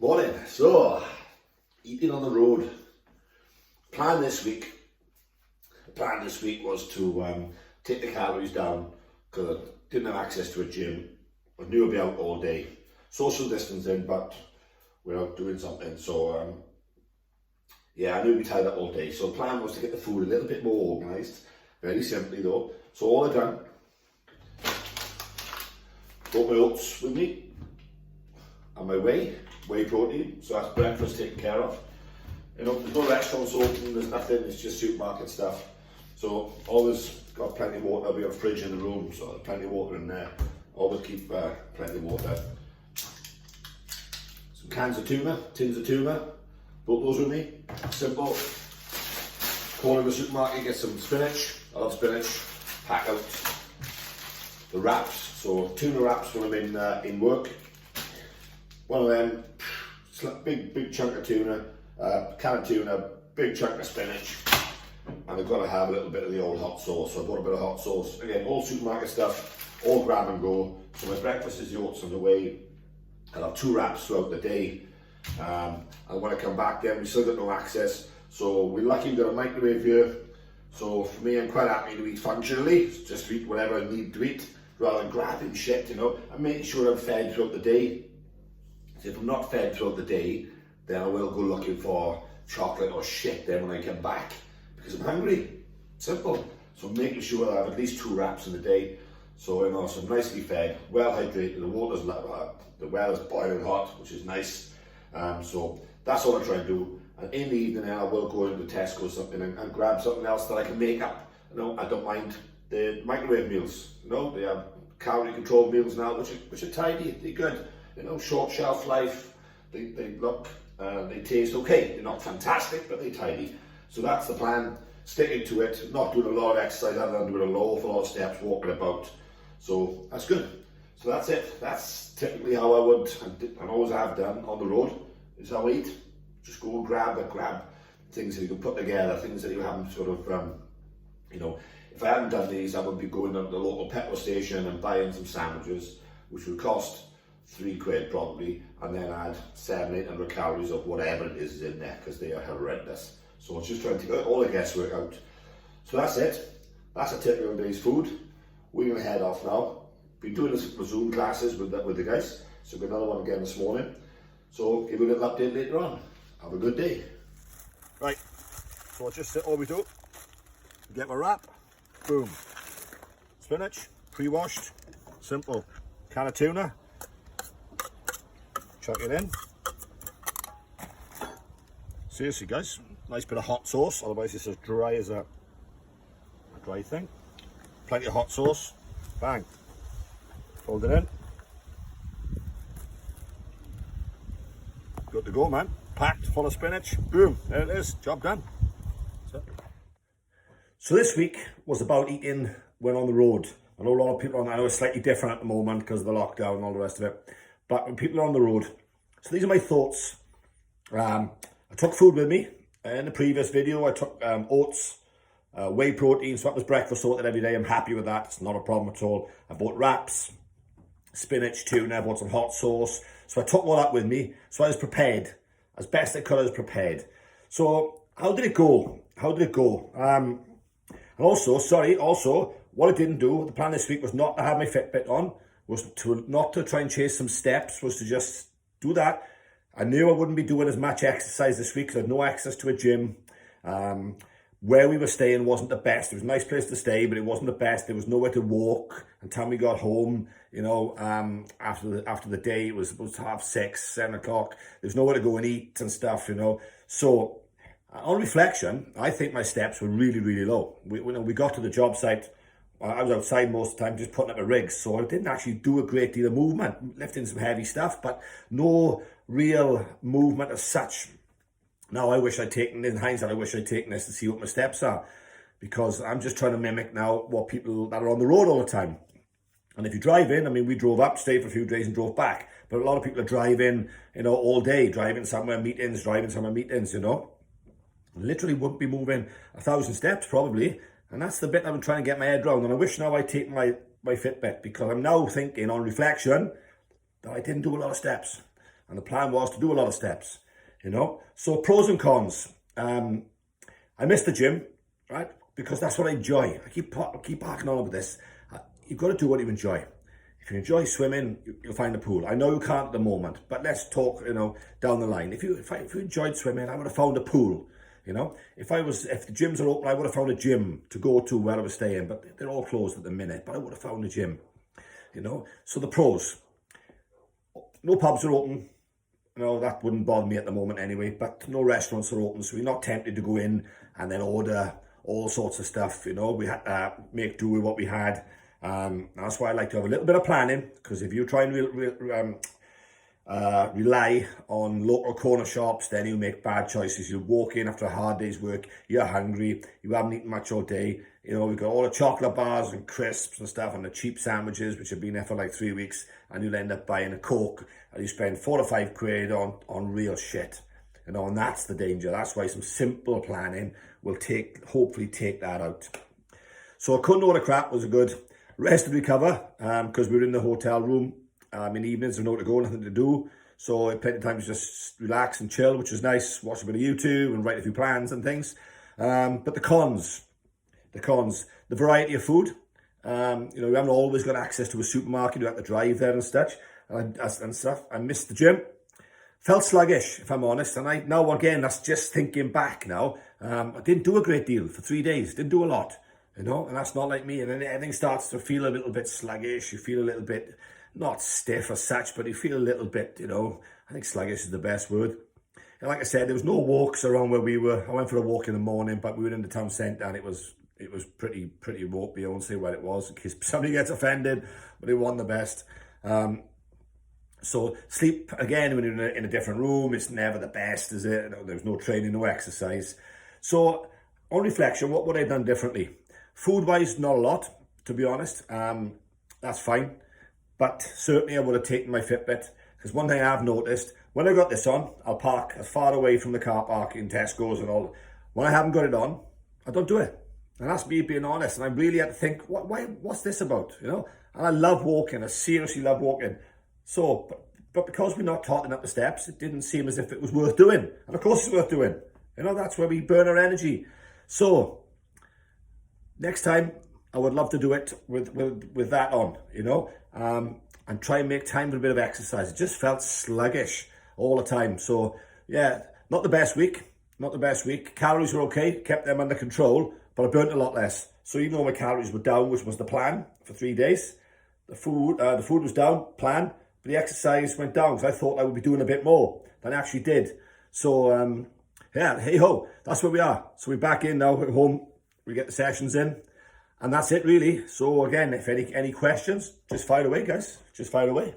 Morning. So, eating on the road. The plan this week was to take the calories down because I didn't have access to a gym. I knew I'd be out all day. Social distancing, but we're out doing something. So, yeah, I knew I'd be tied up all day. So the plan was to get the food a little bit more organised. Very simply though. So all I've done, got my oats with me and my whey protein, so that's breakfast taken care of. You know, there's no restaurants open, there's nothing, it's just supermarket stuff. So always got plenty of water. We have a fridge in the room, so there's plenty of water in there. Always keep plenty of water. Some cans of tuna, tins of tuna, brought those with me. Simple. Call in the supermarket, get some spinach. I love spinach. Pack out the wraps, so tuna wraps when I'm in work. One of them, big chunk of tuna, can of tuna, big chunk of spinach, and I've got to have a little bit of the old hot sauce. So I bought a bit of hot sauce. Again, all supermarket stuff, all grab and go. So my breakfast is the oats on the way. I'll have 2 wraps throughout the day. And when I come back then, we still got no access. So we're lucky we've got a microwave here. So for me, I'm quite happy to eat functionally, just to eat whatever I need to eat, rather than grabbing shit, you know, and making sure I'm fed throughout the day. If I'm not fed throughout the day, then I will go looking for chocolate or shit then when I come back, because I'm hungry. Simple. So I'm making sure I have at least 2 wraps in the day. So, you know, so I'm nicely fed, well hydrated, the well is boiling hot, which is nice. So that's all I try and do. And in the evening I will go into Tesco or something and grab something else that I can make up. You know, I don't mind the microwave meals. You know, they have calorie controlled meals now, which are tidy, they're good. You know, short shelf life, they look, they taste okay. They're not fantastic, but they're tidy. So that's the plan, sticking to it, not doing a lot of exercise other than doing an awful lot of steps, walking about. So that's good. So that's it. That's typically how I would, and always have done on the road, is how I eat. Just go and grab things that you can put together, things that you haven't sort of, you know, if I hadn't done these, I would be going to the local petrol station and buying some sandwiches, which would cost £3 probably, and then add 700-800 calories of whatever it is in there, because they are horrendous. So it's just trying to get all the guesswork out. So that's it. That's a typical day's food. We're going to head off now. Been doing this Zoom classes with the guys, so we've got another one again this morning. So give you a little update later on. Have a good day. Right, so just all we do, get my wrap, boom. Spinach, pre-washed, simple. Can of tuna, chuck it in. Seriously guys, nice bit of hot sauce, otherwise it's as dry as a dry thing. Plenty of hot sauce, bang. Fold it in. Good to go, man. Packed full of spinach, boom, there it is, job done. So this week was about eating when on the road. I know a lot of people I know it's slightly different at the moment because of the lockdown and all the rest of it. But when people are on the road, so these are my thoughts. I took food with me. In the previous video, I took oats, whey protein, so that was breakfast sorted every day. I'm happy with that, it's not a problem at all. I bought wraps, spinach, tuna, I bought some hot sauce. So I took all that with me, so I was prepared. As best I could, I was prepared. So how did it go? And also, what I didn't do, the plan this week was not to have my Fitbit on, was not to try and chase some steps, was to just do that. I knew I wouldn't be doing as much exercise this week because I had no access to a gym. Where we were staying wasn't the best. It was a nice place to stay, but it wasn't the best. There was nowhere to walk until we got home, you know, after the day. It was supposed to 6:30, 7 o'clock. There was nowhere to go and eat and stuff, you know. So on reflection, I think my steps were really, really low. We got to the job site. I was outside most of the time just putting up a rig, so I didn't actually do a great deal of movement, lifting some heavy stuff, but no real movement as such. Now, in hindsight, I wish I'd taken this to see what my steps are, because I'm just trying to mimic now what people that are on the road all the time. And if you drive in, I mean, we drove up, stayed for a few days and drove back, but a lot of people are driving, you know, all day, driving somewhere, meetings, you know. Literally wouldn't be moving 1,000 steps probably, and that's the bit I'm trying to get my head around. And I wish now I'd taken my Fitbit, because I'm now thinking on reflection that I didn't do a lot of steps. And the plan was to do a lot of steps, you know. So pros and cons. I miss the gym, right? Because that's what I enjoy. I keep harking on about this. You've got to do what you enjoy. If you enjoy swimming, you'll find a pool. I know you can't at the moment, but let's talk, you know, down the line. If you enjoyed swimming, I would have found a pool. You know, if the gyms are open, I would have found a gym to go to where I was staying, but they're all closed at the minute. But I would have found a gym. You know, so the pros. No pubs are open. You know, that wouldn't bother me at the moment anyway. But no restaurants are open, so we're not tempted to go in and then order all sorts of stuff. You know, we had to make do with what we had. That's why I like to have a little bit of planning, because if you try and rely on local corner shops, then you make bad choices. You walk in after a hard day's work, you're hungry, you haven't eaten much all day. You know, we've got all the chocolate bars and crisps and stuff and the cheap sandwiches, which have been there for like 3 weeks, and you'll end up buying a Coke and you spend 4 or 5 quid on real shit. You know, and that's the danger. That's why some simple planning will hopefully take that out. So I couldn't order crap, was a good rest and recover, because we were in the hotel room in evenings, there's nowhere to go, nothing to do. So I had plenty of time to just relax and chill, which was nice, watch a bit of YouTube and write a few plans and things. But the cons, the variety of food. You know, we haven't always got access to a supermarket, you have to drive there and stuff. I missed the gym. Felt sluggish, if I'm honest. And now again, that's just thinking back now. I didn't do a great deal for 3 days, didn't do a lot. You know, and that's not like me. And then everything starts to feel a little bit sluggish. You feel a little bit, not stiff as such, but you feel a little bit, you know, I think sluggish is the best word. And like I said, there was no walks around where we were. I went for a walk in the morning, but we were in the town centre and it was pretty ropey. I won't say what it was in case somebody gets offended, but it wasn't the best. So sleep, again, when you're in a different room, it's never the best, is it? There's no training, no exercise. So on reflection, what would I have done differently? Food-wise, not a lot, to be honest. That's fine. But certainly I would have taken my Fitbit. Because one thing I've noticed, when I got this on, I'll park as far away from the car park in Tesco's and all. When I haven't got it on, I don't do it. And that's me being honest. And I really had to think, what's this about? You know? And I love walking. I seriously love walking. So, but because we're not totting up the steps, it didn't seem as if it was worth doing. And of course it's worth doing. You know, that's where we burn our energy. So, next time, I would love to do it with that on, you know, and try and make time for a bit of exercise. It just felt sluggish all the time. So, yeah, not the best week. Calories were okay, kept them under control, but I burnt a lot less. So even though my calories were down, which was the plan for 3 days, the food was down, plan, but the exercise went down because I thought I would be doing a bit more than I actually did. So, yeah, hey-ho, that's where we are. So we're back in now at home. We get the sessions in, and that's it really. So again, if any questions, just fire away, guys. Just fire away.